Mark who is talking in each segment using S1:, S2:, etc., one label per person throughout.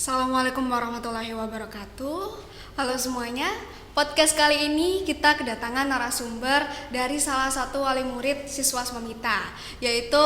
S1: Assalamualaikum warahmatullahi wabarakatuh. Halo semuanya. Podcast kali ini kita kedatangan narasumber dari salah satu wali murid siswa Smamita, yaitu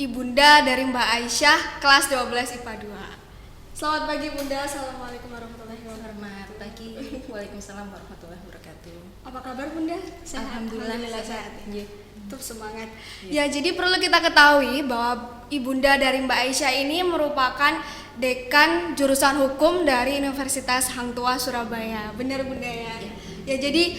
S1: Ibunda dari Mbak Aisyah kelas 12 IPA 2. Selamat pagi Bunda. Assalamualaikum warahmatullahi wabarakatuh.
S2: Selamat pagi. Waalaikumsalam warahmatullahi wabarakatuh.
S1: Apa kabar Bunda? Sehat?
S2: Alhamdulillah sehat.
S1: Tetap semangat. Ya, jadi perlu kita ketahui bahwa Ibunda dari Mbak Aisyah ini merupakan dekan jurusan hukum dari Universitas Hang Tuah Surabaya. Benar Bunda ya? Ya, jadi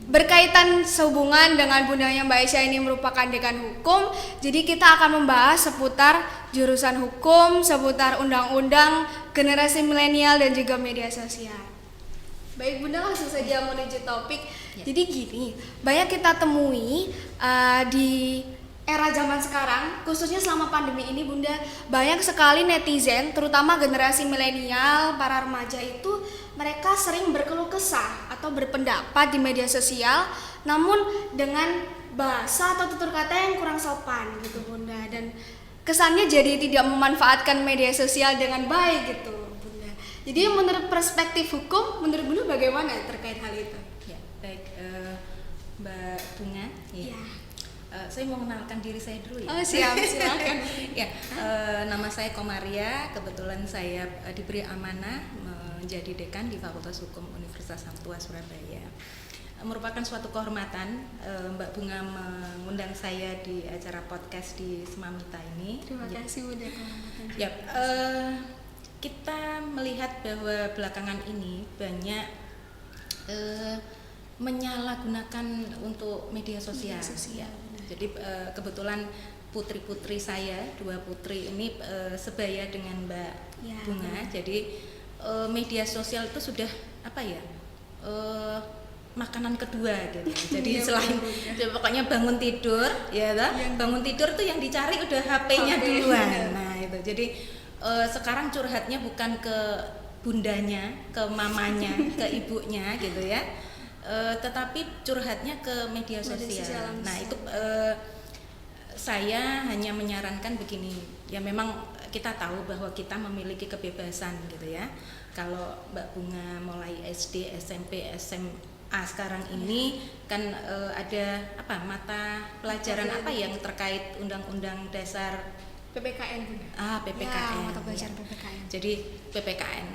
S1: berkaitan sehubungan dengan bundanya Mbak Aisyah ini merupakan dekan hukum, jadi kita akan membahas seputar jurusan hukum, seputar undang-undang, generasi milenial dan juga media sosial. Baik Bunda, langsung saja menuju topik. Jadi gini, banyak kita temui di era zaman sekarang, khususnya selama pandemi ini Bunda, banyak sekali netizen, terutama generasi milenial, para remaja itu mereka sering berkeluh kesah atau berpendapat di media sosial, namun dengan bahasa atau tutur kata yang kurang sopan gitu Bunda, dan kesannya jadi tidak memanfaatkan media sosial dengan baik gitu Bunda. Jadi menurut perspektif hukum, menurut Bunda bagaimana terkait hal itu?
S2: Ya, baik Mbak Bunga.
S1: Ya.
S2: Saya mau mengenalkan diri saya dulu ya.
S1: Oh siap, silakan.
S2: Ya, nama saya Komaria. Kebetulan saya diberi amanah menjadi dekan di Fakultas Hukum Universitas Hang Tuah Surabaya. Merupakan suatu kehormatan Mbak Bunga mengundang saya di acara podcast di Smamita ini.
S1: Terima kasih Bunda.
S2: Ya, kita melihat bahwa belakangan ini banyak menyalahgunakan untuk media sosial. Ya. Jadi kebetulan putri-putri saya, 2 putri ini sebaya dengan Mbak Bunga. Jadi media sosial itu sudah apa ya? Makanan kedua gitu. Jadi selain pokoknya bangun tidur, ya toh? Bangun tidur tuh yang dicari udah HP-nya duluan. Nah, itu. Jadi sekarang curhatnya bukan ke bundanya, ke mamanya, ke ibunya gitu ya. Tetapi curhatnya ke media sosial. Nah itu saya hanya menyarankan begini, ya memang kita tahu bahwa kita memiliki kebebasan gitu ya. Kalau Mbak Bunga mulai SD, SMP, SMA sekarang ini kan ada apa mata pelajaran apa yang terkait Undang-Undang Dasar
S1: PPKN Bunda.
S2: PPKN.
S1: Ya, mata pelajaran PPKN.
S2: Jadi PPKN,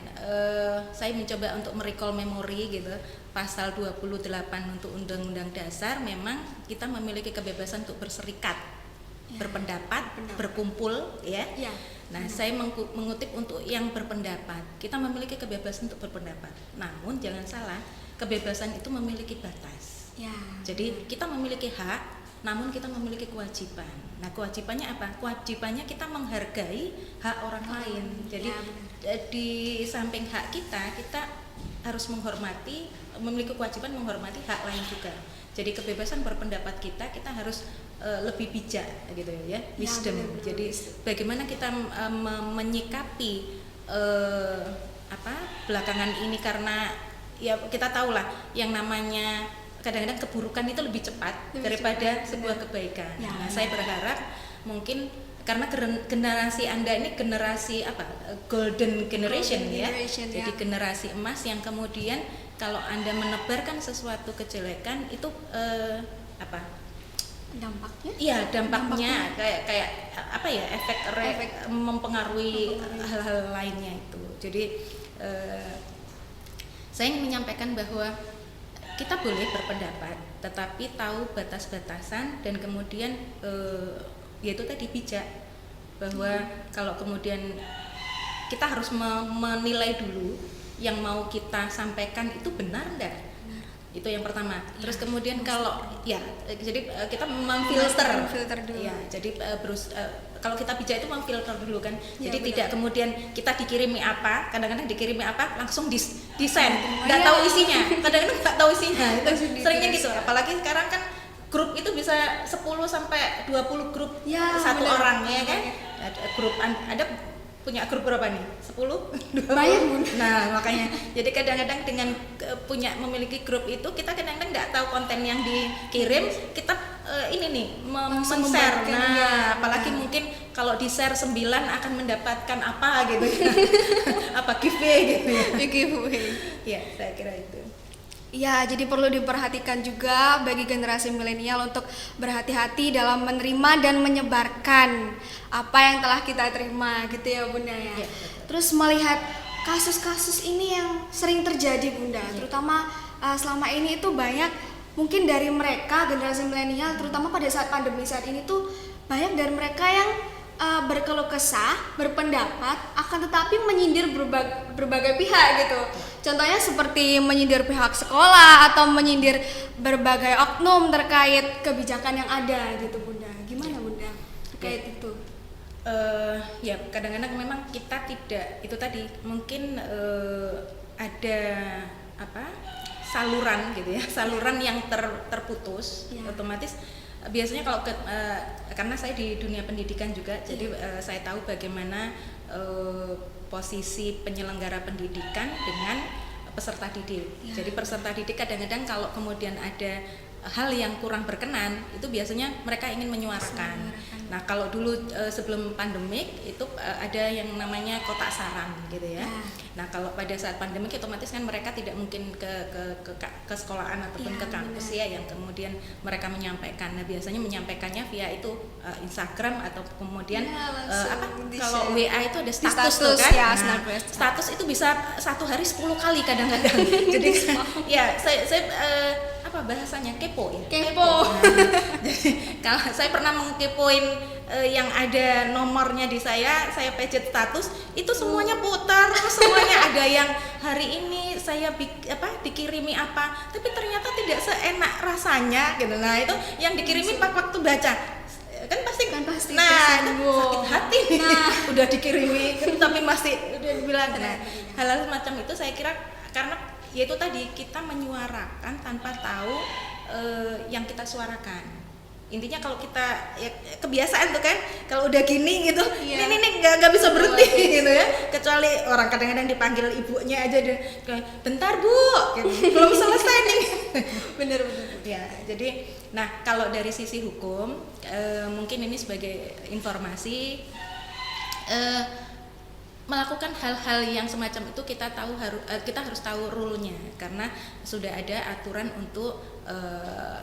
S2: saya mencoba untuk merecall memori gitu. Pasal 28 untuk Undang-Undang Dasar memang kita memiliki kebebasan untuk berserikat, berpendapat, berkumpul, ya. Nah, saya mengutip untuk yang berpendapat. Kita memiliki kebebasan untuk berpendapat. Namun jangan salah, kebebasan itu memiliki batas.
S1: Ya.
S2: Jadi kita memiliki hak, namun kita memiliki kewajiban. Nah, kewajibannya apa? Kewajibannya kita menghargai hak orang lain. Jadi di samping hak kita harus menghormati, memiliki kewajiban menghormati hak lain juga. Jadi kebebasan berpendapat kita harus lebih bijak gitu ya, wisdom. Jadi bagaimana kita menyikapi belakangan ini, karena ya kita tahulah yang namanya kadang-kadang keburukan itu lebih cepat daripada sebuah kebaikan. Nah, saya berharap mungkin karena generasi Anda ini generasi golden generation ya. Jadi generasi emas yang kemudian kalau Anda menebarkan sesuatu kejelekan itu
S1: dampaknya?
S2: Iya, dampaknya kayak apa ya, efek mempengaruhi hal-hal lainnya itu. Jadi saya ingin menyampaikan bahwa kita boleh berpendapat, tetapi tahu batas-batasan dan kemudian yaitu tadi bijak, bahwa kalau kemudian kita harus menilai dulu yang mau kita sampaikan itu benar enggak. Itu yang pertama. Terus kemudian kalau jadi kita memfilter dulu. Ya, jadi kalau kita bijak itu memfilter dulu kan. Jadi tidak kemudian kita dikirimi apa, kadang-kadang dikirimi apa langsung desain, nggak tahu isinya. Kadang-kadang nggak tahu isinya. Itu seringnya gitu. Apalagi sekarang kan grup itu bisa 10 sampai 20 grup satu orang ya kan. Grup ada punya grup berapa nih? 10? 20?
S1: Banyak.
S2: Nah, makanya jadi kadang-kadang dengan memiliki grup itu kita kadang-kadang nggak tahu konten yang dikirim, kita ini nih
S1: Langsung
S2: men-share.
S1: membagikan,
S2: Nah,
S1: ya,
S2: apalagi
S1: benar.
S2: mungkin kalau di share 9 akan mendapatkan apa gitu. Apa giveaway gitu ya.
S1: giveaway.
S2: Ya, saya kira itu.
S1: Ya, jadi perlu diperhatikan juga bagi generasi milenial untuk berhati-hati dalam menerima dan menyebarkan apa yang telah kita terima gitu ya Bunda ya.
S2: Ya, betul.
S1: Terus melihat kasus-kasus ini yang sering terjadi Bunda, terutama selama ini itu banyak mungkin dari mereka generasi milenial terutama pada saat pandemi saat ini tuh banyak dari mereka yang berkeluh kesah, berpendapat, akan tetapi menyindir berbagai pihak gitu. Contohnya seperti menyindir pihak sekolah atau menyindir berbagai oknum terkait kebijakan yang ada gitu Bunda. Gimana Bunda terkait itu?
S2: Ya kadang-kadang memang kita tidak itu tadi mungkin ada apa saluran gitu ya, saluran yang terputus
S1: Ya.
S2: otomatis. Biasanya kalau karena saya di dunia pendidikan juga, jadi saya tahu bagaimana posisi penyelenggara pendidikan dengan peserta didik.
S1: Ya.
S2: Jadi peserta didik kadang-kadang kalau kemudian ada hal yang kurang berkenan, itu biasanya mereka ingin menyuarakan. Nah kalau dulu sebelum pandemik itu ada yang namanya kotak saran gitu ya. Nah kalau pada saat pandemik otomatis kan mereka tidak mungkin ke sekolahan ataupun ke kampus ya, yang kemudian mereka menyampaikan. Nah biasanya menyampaikannya via itu Instagram atau kemudian kalau WA itu ada status tuh kan.
S1: Ya,
S2: nah, status itu bisa 1 hari 10 kali kadang-kadang. Jadi ya saya bahasanya kepo ya.
S1: Kepo.
S2: Nah, jadi kalau saya pernah mengkepoin yang ada nomornya di saya pencet status itu semuanya putar, semuanya ada yang hari ini saya dikirimi apa, tapi ternyata tidak seenak rasanya gitu. Nah itu yang dikirimi waktu baca kan pasti nah itu sakit hati udah dikirimi tapi masih udah bilang. Nah hal-hal semacam itu saya kira karena yaitu tadi kita menyuarakan tanpa tahu yang kita suarakan. Intinya kalau kita ya, kebiasaan tuh kan kalau udah gini gitu ini nggak bisa berhenti gitu ya, kecuali orang kadang-kadang dipanggil ibunya aja deh, bentar Bu gitu. Belum selesai nih. Bener ya. Jadi nah kalau dari sisi hukum mungkin ini sebagai informasi melakukan hal-hal yang semacam itu kita harus tahu rule-nya, karena sudah ada aturan untuk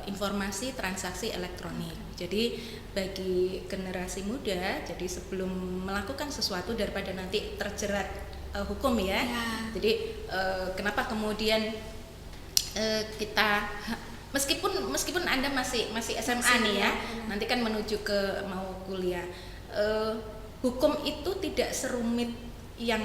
S2: informasi transaksi elektronik. Jadi bagi generasi muda, jadi sebelum melakukan sesuatu daripada nanti terjerat hukum ya. Jadi kenapa kemudian kita meskipun Anda masih SMA nih ya, nanti kan menuju ke mau kuliah. Hukum itu tidak serumit yang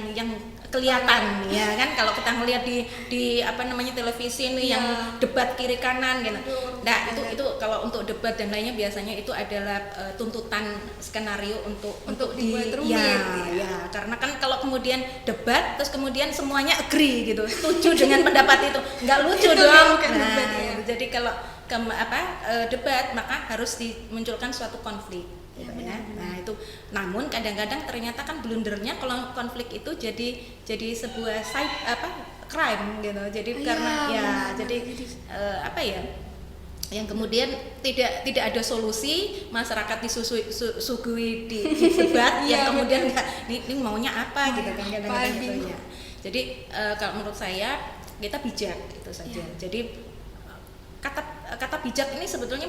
S2: kelihatan ya kan, kalau kita ngelihat di televisi ini yang debat kiri kanan gitu. Nah itu kalau untuk debat dan lainnya biasanya itu adalah tuntutan skenario untuk
S1: dibuat rumit
S2: ya karena kan kalau kemudian debat terus kemudian semuanya agree gitu, setuju dengan pendapat itu nggak lucu dong. Jadi kalau debat maka harus dimunculkan suatu konflik. Nah itu, namun kadang-kadang ternyata kan blundernya kalau konflik itu jadi sebuah crime gitu. Jadi yang kemudian tidak ada solusi, masyarakat disuguhi di debat yang kemudian ini maunya apa gitu kan kadang-kadang gitu ya. Jadi kalau menurut saya kita bijak itu saja. Jadi kata bijak ini sebetulnya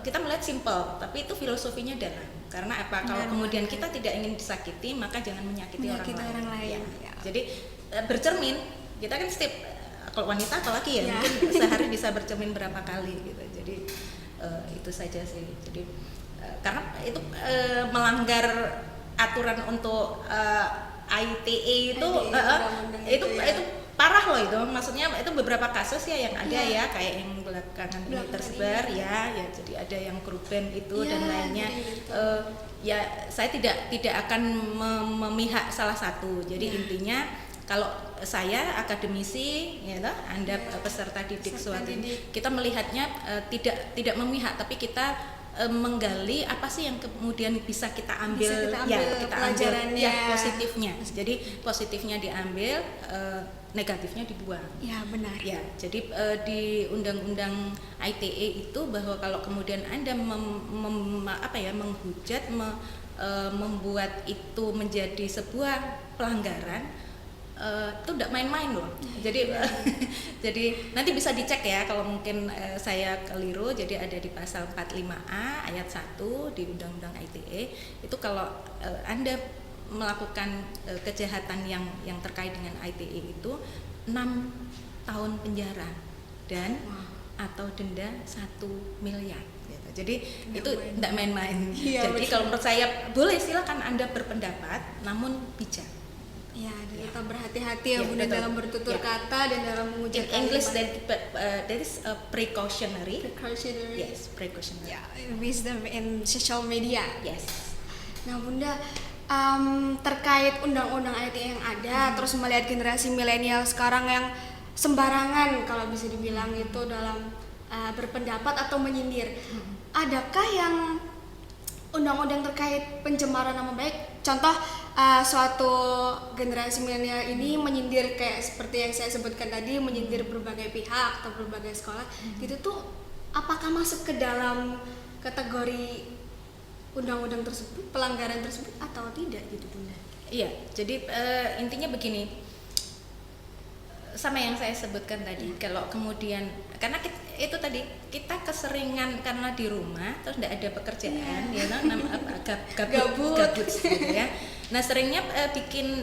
S2: kita melihat simpel, tapi itu filosofinya dalam. Karena apa? Kalau kemudian kita tidak ingin disakiti, maka jangan menyakiti orang lain. Ya. Jadi bercermin, kita kan setiap kalau wanita apalagi ya, mungkin sehari bisa bercermin berapa kali gitu. Jadi itu saja sih. Jadi karena itu melanggar aturan untuk ITE itu parah loh itu, maksudnya itu beberapa kasus ya yang ada ya kayak yang belakangan ini tersebar ya jadi ada yang grup band itu dan lainnya ya saya tidak akan memihak salah satu. Jadi intinya kalau saya akademisi ya Anda peserta didik suatu ini kita melihatnya tidak memihak, tapi kita menggali apa sih yang kemudian bisa kita ambil, kita
S1: pelajarannya.
S2: ambil positifnya. Jadi positifnya diambil, negatifnya dibuang.
S1: Ya, benar.
S2: Ya, jadi di Undang-Undang ITE itu bahwa kalau kemudian Anda menghujat, membuat itu menjadi sebuah pelanggaran, itu tidak main-main loh. Jadi jadi nanti bisa dicek ya kalau mungkin saya keliru. Jadi ada di pasal 45A ayat 1 di Undang-Undang ITE itu kalau Anda melakukan kejahatan yang terkait dengan ITE itu 6 tahun penjara dan atau denda 1 miliar gitu. Jadi itu tidak main-main.
S1: Iya,
S2: jadi kalau menurut saya boleh, silakan Anda berpendapat namun bijak.
S1: Ya, dan tetap berhati-hati ya,
S2: Ya,
S1: Bunda,
S2: betul.
S1: dalam bertutur
S2: Ya.
S1: kata dan dalam
S2: In
S1: mengucapkan
S2: English
S1: kalimat.
S2: that is precautionary.
S1: Precautionary.
S2: Yes, precautionary.
S1: Ya, wisdom in social media.
S2: Yes.
S1: Nah, Bunda, terkait undang-undang ITE yang ada, terus melihat generasi milenial sekarang yang sembarangan kalau bisa dibilang itu dalam berpendapat atau menyindir. Adakah yang undang-undang terkait pencemaran nama baik? Contoh, suatu generasi milenial ini menyindir kayak seperti yang saya sebutkan tadi, menyindir berbagai pihak atau berbagai sekolah, gitu tuh apakah masuk ke dalam kategori undang-undang tersebut, pelanggaran tersebut atau tidak gitu, Bunda?
S2: Iya, jadi intinya begini, sama yang saya sebutkan tadi. Kalau kemudian karena itu tadi kita keseringan karena di rumah terus tidak ada pekerjaan, gabut gitu ya. Nah, seringnya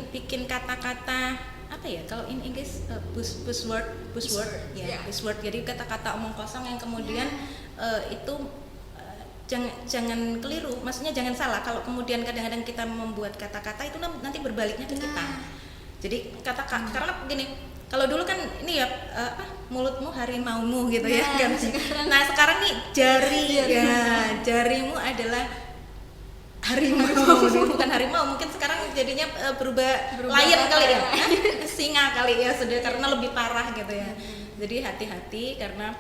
S2: bikin kata-kata apa ya, kalau in English buzzword ya, buzzword. Jadi kata-kata omong kosong yang kemudian itu jangan keliru, maksudnya jangan salah kalau kemudian kadang-kadang kita membuat kata-kata itu nanti berbaliknya ke kita. Jadi karena begini, kalau dulu kan ini ya mulutmu harimaumu gitu ya kan. Nah, sekarang nih jarimu adalah harimau. Bukan harimau, mungkin sekarang jadinya berubah lion kali ya. Singa kali ya, sudah karena lebih parah gitu ya. Jadi hati-hati karena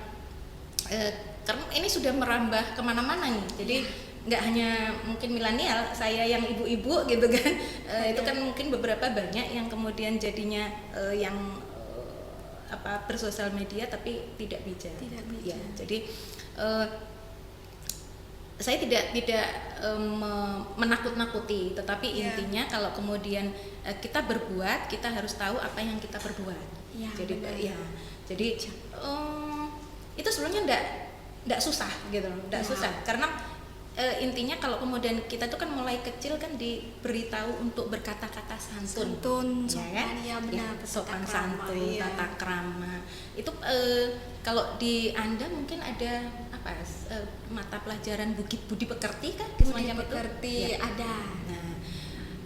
S2: ini sudah merambah kemana-mana nih. Jadi nggak hanya mungkin milenial, saya yang ibu-ibu gitu kan, itu kan mungkin beberapa banyak yang kemudian jadinya yang bersosial media tapi tidak bijak. Ya, jadi saya tidak menakut-nakuti, tetapi intinya kalau kemudian kita berbuat, kita harus tahu apa yang kita perbuat. Jadi jadi itu sebenarnya enggak susah gitu loh, enggak susah karena intinya kalau kemudian kita tuh kan mulai kecil kan diberitahu untuk berkata-kata santun, ya kan? Sopan santun, tata krama. Itu kalau di Anda mungkin ada mata pelajaran budi pekerti kan?
S1: Budi pekerti ya. Ada.
S2: Nah,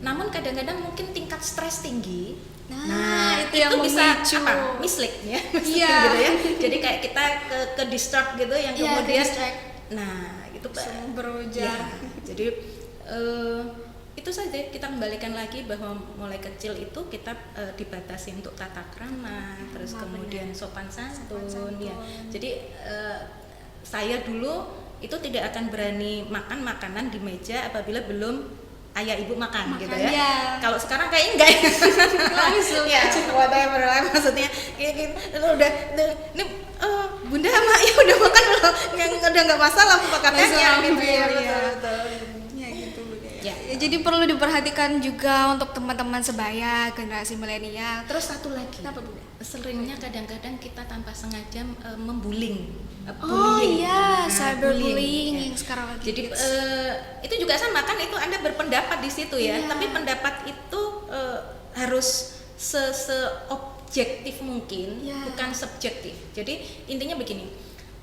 S2: namun kadang-kadang mungkin tingkat stres tinggi.
S1: Nah, itu yang
S2: bisa
S1: memicu
S2: mislead ya, gitu ya. Jadi kayak kita ke distract gitu yang kemudian nah itu
S1: berujar.
S2: Jadi itu saja, kita kembalikan lagi bahwa mulai kecil itu kita dibatasi untuk tata krama, terus kemudian sopan santun. Ya. Jadi saya dulu itu tidak akan berani makan makanan di meja apabila belum ayah ibu makan gitu ya. Kalau sekarang kayaknya enggak langsung ya, whatever lah maksudnya gitu. Udah ini bunda sama ayah udah makan loh, udah nggak masalah katanya gitu ya. Betul.
S1: Ya gitu, Bunda.
S2: Ya.
S1: Jadi perlu diperhatikan juga untuk teman-teman sebaya generasi milenial.
S2: Terus satu lagi,
S1: kenapa, Bunda?
S2: Seringnya kadang-kadang kita tanpa sengaja membullying.
S1: Cyberbullying yang sekarang lagi.
S2: Jadi itu juga sama kan, itu Anda berpendapat di situ ya, tapi pendapat itu harus seobjektif mungkin, bukan subjektif. Jadi intinya begini,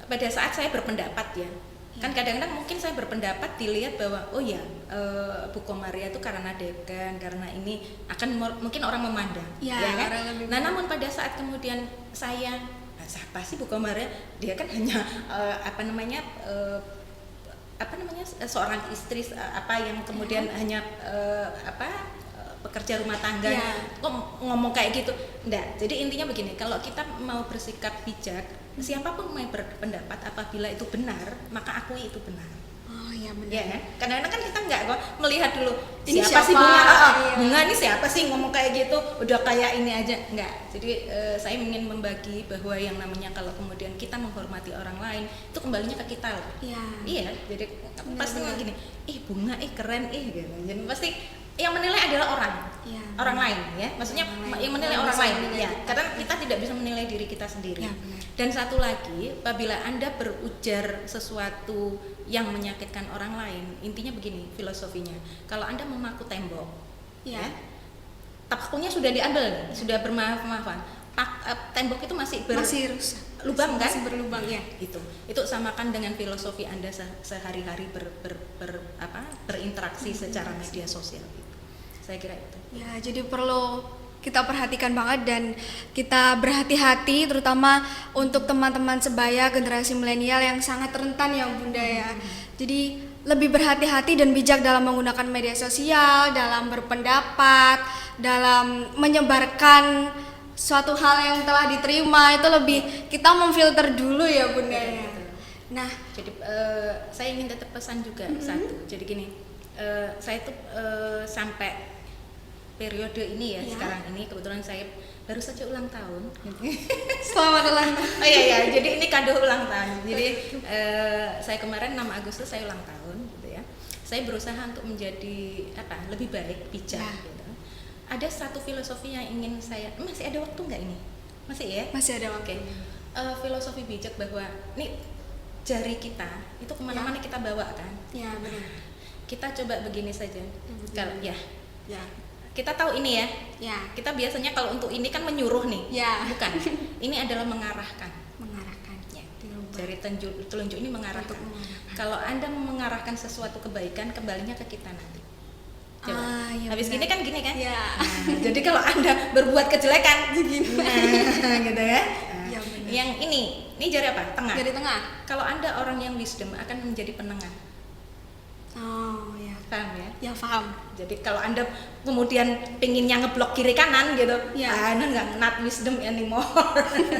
S2: pada saat saya berpendapat ya, kan kadang-kadang mungkin saya berpendapat dilihat bahwa Bu Komaria itu karena dekan, karena ini akan mungkin orang memandang, ya kan? Nah, namun pada saat kemudian saya siapa sih Bu Komaria? Dia kan hanya seorang istri yang kemudian hanya pekerja rumah tangga. Kok ngomong kayak gitu? Enggak. Jadi intinya begini, kalau kita mau bersikap bijak, siapapun mau berpendapat apabila itu benar, maka akui itu benar.
S1: Oh iya benar.
S2: Ya kan? Kadang-kadang kan kita nggak kok melihat dulu
S1: Ini
S2: siapa sih
S1: siapa?
S2: bunga,
S1: Iya.
S2: bunga ini siapa sih ngomong kayak gitu, udah kayak ini aja, nggak. Jadi saya ingin membagi bahwa yang namanya kalau kemudian kita menghormati orang lain itu kembalinya ke kita loh.
S1: Iya.
S2: Iya, jadi pasti
S1: Benar.
S2: gini, bunga, keren, gitu. Jadi pasti yang menilai adalah orang,
S1: Iya.
S2: orang lain, ya. Maksudnya
S1: Orang lain.
S2: yang menilai
S1: Yang
S2: orang
S1: bisa
S2: lain,
S1: menilai
S2: ya.
S1: kita.
S2: Karena kita tidak bisa menilai diri kita sendiri.
S1: Ya, benar.
S2: Dan satu lagi, apabila Anda berujar sesuatu yang menyakitkan orang lain, intinya begini filosofinya. Kalau Anda memaku tembok,
S1: Iya.
S2: pakunya sudah diambil, sudah bermaaf-maafan. Tembok itu masih
S1: Masih rusak.
S2: lubang kan?
S1: Masih berlubang ya.
S2: Itu samakan dengan filosofi Anda sehari-hari berinteraksi secara media sosial gitu. Saya kira itu.
S1: Ya, jadi perlu kita perhatikan banget dan kita berhati-hati terutama untuk teman-teman sebaya generasi milenial yang sangat rentan ya Bunda ya. Jadi lebih berhati-hati dan bijak dalam menggunakan media sosial, dalam berpendapat, dalam menyebarkan suatu hal yang telah diterima, itu lebih kita memfilter dulu ya Bunda ya. Nah,
S2: Jadi saya ingin tetap pesan juga satu. Jadi gini, saya tuh sampai periode ini ya,
S1: Ya.
S2: sekarang ini kebetulan saya baru saja ulang tahun.
S1: selamat ulang tahun.
S2: Oh iya, jadi ini kado ulang tahun. Jadi saya kemarin 6 Agustus saya ulang tahun, gitu ya. Saya berusaha untuk menjadi lebih baik, bijak.
S1: Ya.
S2: Gitu. Ada satu filosofi yang ingin saya, masih ada waktu nggak ini? Masih ya?
S1: Masih ada waktu.
S2: Oke. Filosofi bijak bahwa ini jari kita itu kemana-mana kita bawa kan.
S1: Ya, benar.
S2: Kita coba begini saja. Kalau
S1: Ya.
S2: kita tahu ini ya.
S1: Ya.
S2: Kita biasanya kalau untuk ini kan menyuruh nih.
S1: Ya.
S2: Bukan. Ini adalah mengarahkan.
S1: Mengarahkan.
S2: Ya.
S1: Dirubah.
S2: Jari telunjuk ini mengarahkan.
S1: Untuk mengarahkan.
S2: Kalau Anda mengarahkan sesuatu kebaikan, kembalinya ke kita nanti. Coba.
S1: Ya
S2: Habis
S1: benar.
S2: gini kan gini kan?
S1: Ya.
S2: Nah, jadi kalau Anda berbuat kejelekan, nah, gitu ya. Nah,
S1: Ya, benar.
S2: yang ini jari apa? Tengah.
S1: Dari tengah.
S2: Kalau Anda orang yang wisdom akan menjadi penengah.
S1: Oh ya.
S2: Paham ya?
S1: Ya paham.
S2: Jadi kalau Anda kemudian pinginnya ngeblok kiri kanan gitu,
S1: Ya.
S2: Anda nggak not wisdom anymore,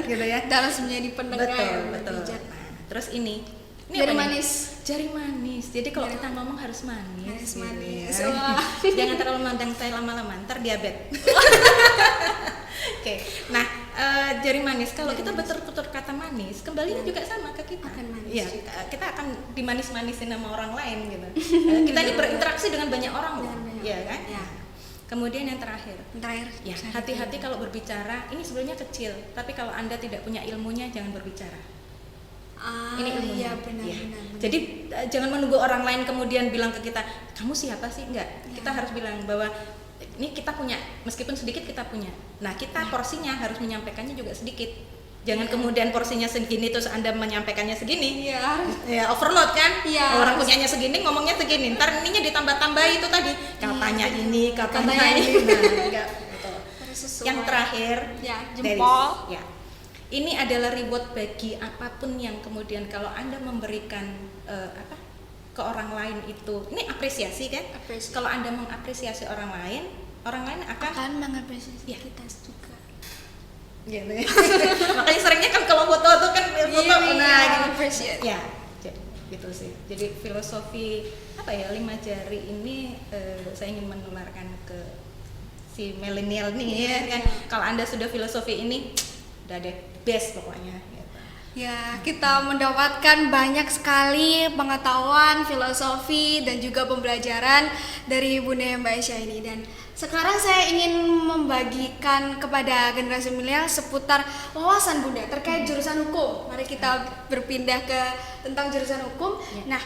S2: gitu ya.
S1: Harus menjadi pendengar
S2: Betul,
S1: yang
S2: betul.
S1: bijak.
S2: Nah, terus ini
S1: Jari
S2: apa nih?
S1: manis.
S2: Jari manis. Jadi kalau
S1: Jari
S2: kita ngomong harus manis.
S1: Harus
S2: gitu
S1: manis.
S2: ya.
S1: Wah.
S2: Jangan terlalu mandang saya lama-lama, ntar diabetes. Oke. Nah, jari manis. Kalau kita betul-betul kata manis, kembalinya juga sama ke kita.
S1: Akan manis
S2: Iya,
S1: juga.
S2: kita akan dimanis-manisin sama orang lain gitu. Kita ini berinteraksi dengan banyak orang loh.
S1: Dengan banyak
S2: Iya
S1: orang.
S2: kan?
S1: Ya.
S2: Kemudian yang terakhir,
S1: Terakhir.
S2: ya hati-hati kalau berbicara. Ini sebenarnya kecil, tapi kalau Anda tidak punya ilmunya, jangan berbicara. Ini ilmunya.
S1: Iya benar,
S2: Ya.
S1: benar, benar.
S2: Jadi jangan menunggu orang lain kemudian bilang ke kita, kamu siapa sih? Enggak.
S1: Ya.
S2: Kita harus bilang bahwa ini kita punya, meskipun sedikit kita punya. Nah, kita porsinya harus menyampaikannya juga sedikit. Jangan
S1: Ya.
S2: kemudian porsinya segini terus Anda menyampaikannya segini.
S1: Iya.
S2: Ya, overload kan?
S1: Iya.
S2: Orang punyanya segini, ngomongnya segini. Ntar ininya ditambah-tambahi itu tadi. Katanya
S1: Iya.
S2: ini, katanya
S1: Katanya
S2: ini.
S1: ini.
S2: Nah, enggak, gitu.
S1: Harus sesuai.
S2: Yang terakhir,
S1: Ya,
S2: dari-
S1: jempol.
S2: ya. Ini adalah reward bagi apapun yang kemudian kalau Anda memberikan ke orang lain itu, ini apresiasi kan?
S1: Apresiasi.
S2: Kalau Anda mengapresiasi orang lain akan
S1: Akan mengapresiasi
S2: Ya.
S1: kita juga.
S2: gitu ya. Makanya seringnya kan kalau foto tuh kan foto gitu.
S1: Appreciate.
S2: Ya, jadi gitu sih. Jadi filosofi 5 jari ini saya ingin menularkan ke si milenial nih ya kan. Kalau Anda sudah filosofi ini udah deh best pokoknya gitu.
S1: Ya, kita mendapatkan banyak sekali pengetahuan, filosofi, dan juga pembelajaran dari Bunda Mbak Aisyah ini. Dan sekarang saya ingin membagikan kepada generasi milenial seputar wawasan Bunda terkait jurusan hukum. Mari kita berpindah ke tentang jurusan hukum.
S2: Ya.
S1: Nah,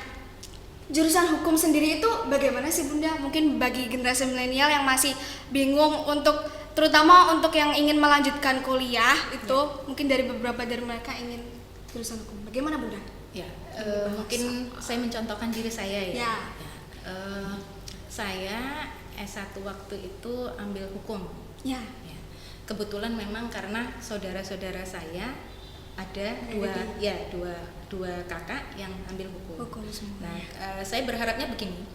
S1: jurusan hukum sendiri itu bagaimana sih Bunda? Mungkin bagi generasi milenial yang masih bingung terutama untuk yang ingin melanjutkan kuliah itu mungkin beberapa dari mereka ingin jurusan hukum. Bagaimana Bunda?
S2: Ya, mungkin saya mencontohkan diri saya ya.
S1: Ya.
S2: Saya S1 waktu itu ambil hukum.
S1: Ya.
S2: Ya. Kebetulan memang karena saudara-saudara saya ada dua kakak yang ambil hukum.
S1: Hukum semua.
S2: Nah, saya berharapnya begini.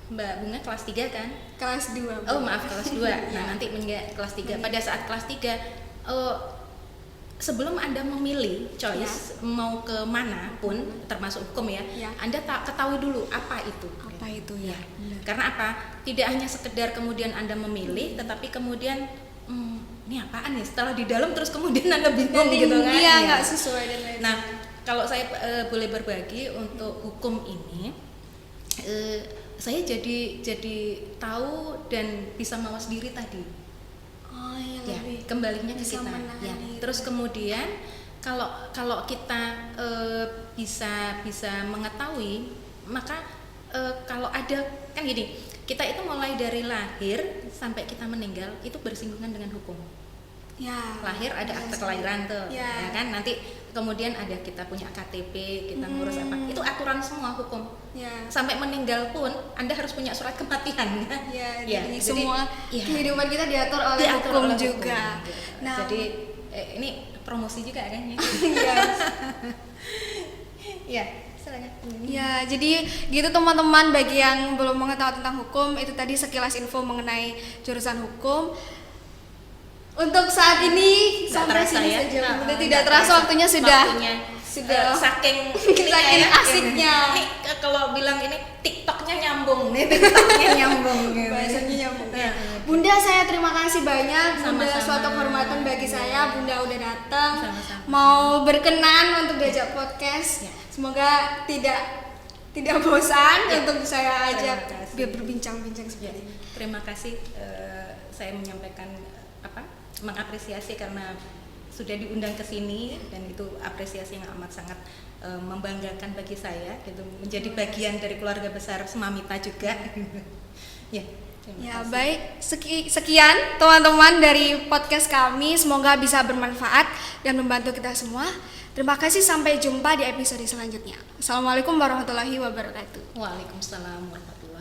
S2: Mbak Bunga kelas 3 kan?
S1: Kelas 2.
S2: Oh, maaf kelas 2. Nah,
S1: Ya.
S2: nanti menjadi kelas 3. Pada saat kelas 3, sebelum Anda memilih choice mau ke mana pun termasuk hukum ya, Anda ketahui dulu apa itu.
S1: Apa itu ya? Benar.
S2: Karena apa? Tidak hanya sekedar kemudian Anda memilih, tetapi kemudian ini apaan ya? Setelah di dalam terus kemudian Anda bingung gitu kan?
S1: Iya, nggak sesuai dan lain-lain.
S2: Nah, kalau saya boleh berbagi untuk hukum ini, saya jadi tahu dan bisa mawas diri tadi.
S1: Oh iya,
S2: Ya,
S1: lebih
S2: kembalinya ke
S1: bisa
S2: kita.
S1: menahan
S2: Ya.
S1: diri.
S2: Terus kemudian kalau kita bisa mengetahui, maka kalau ada kan gini, kita itu mulai dari lahir sampai kita meninggal itu bersinggungan dengan hukum.
S1: Ya.
S2: Lahir ada akte kelahiran tuh, ya kan, nanti kemudian ada kita punya KTP, kita ngurus apa, itu aturan semua hukum.
S1: Ya.
S2: Sampai meninggal pun Anda harus punya surat kematian.
S1: Ya,
S2: Ya,
S1: jadi
S2: jadi,
S1: semua
S2: ya.
S1: kehidupan kita diatur oleh
S2: Diatur
S1: hukum
S2: oleh
S1: juga.
S2: hukum, gitu.
S1: Nah,
S2: Jadi ini promosi juga kan ya.
S1: iya.
S2: Ya, silakan.
S1: Ya, jadi gitu teman-teman, bagi yang belum mengetahui tentang hukum, itu tadi sekilas info mengenai jurusan hukum. Untuk saat ini
S2: Nggak
S1: sampai
S2: terasa
S1: sini
S2: ya?
S1: saja.
S2: Nah,
S1: Udah
S2: nggak
S1: tidak terasa waktunya sudah
S2: saking
S1: saking asiknya.
S2: Ini kalau bilang ini TikToknya nyambung nih, TikToknya nyambung gitu.
S1: Bahasanya nyambung.
S2: Ya.
S1: Bunda, saya terima kasih banyak. Bunda,
S2: Sama-sama.
S1: suatu kehormatan bagi saya. Bunda udah datang,
S2: Sama-sama.
S1: mau berkenan untuk diajak podcast.
S2: Ya.
S1: Semoga tidak bosan untuk saya ajak
S2: Terima kasih.
S1: biar berbincang-bincang
S2: Ya,
S1: seperti ini.
S2: terima kasih, saya menyampaikan mengapresiasi karena sudah diundang ke sini, dan itu apresiasi yang amat sangat membanggakan bagi saya gitu, menjadi bagian dari keluarga besar Semamita juga. Ya, terima
S1: Ya,
S2: kasih.
S1: baik. Sekian teman-teman dari podcast kami, semoga bisa bermanfaat dan membantu kita semua. Terima kasih, sampai jumpa di episode selanjutnya. Assalamualaikum warahmatullahi wabarakatuh.
S2: Waalaikumsalam warahmatullahi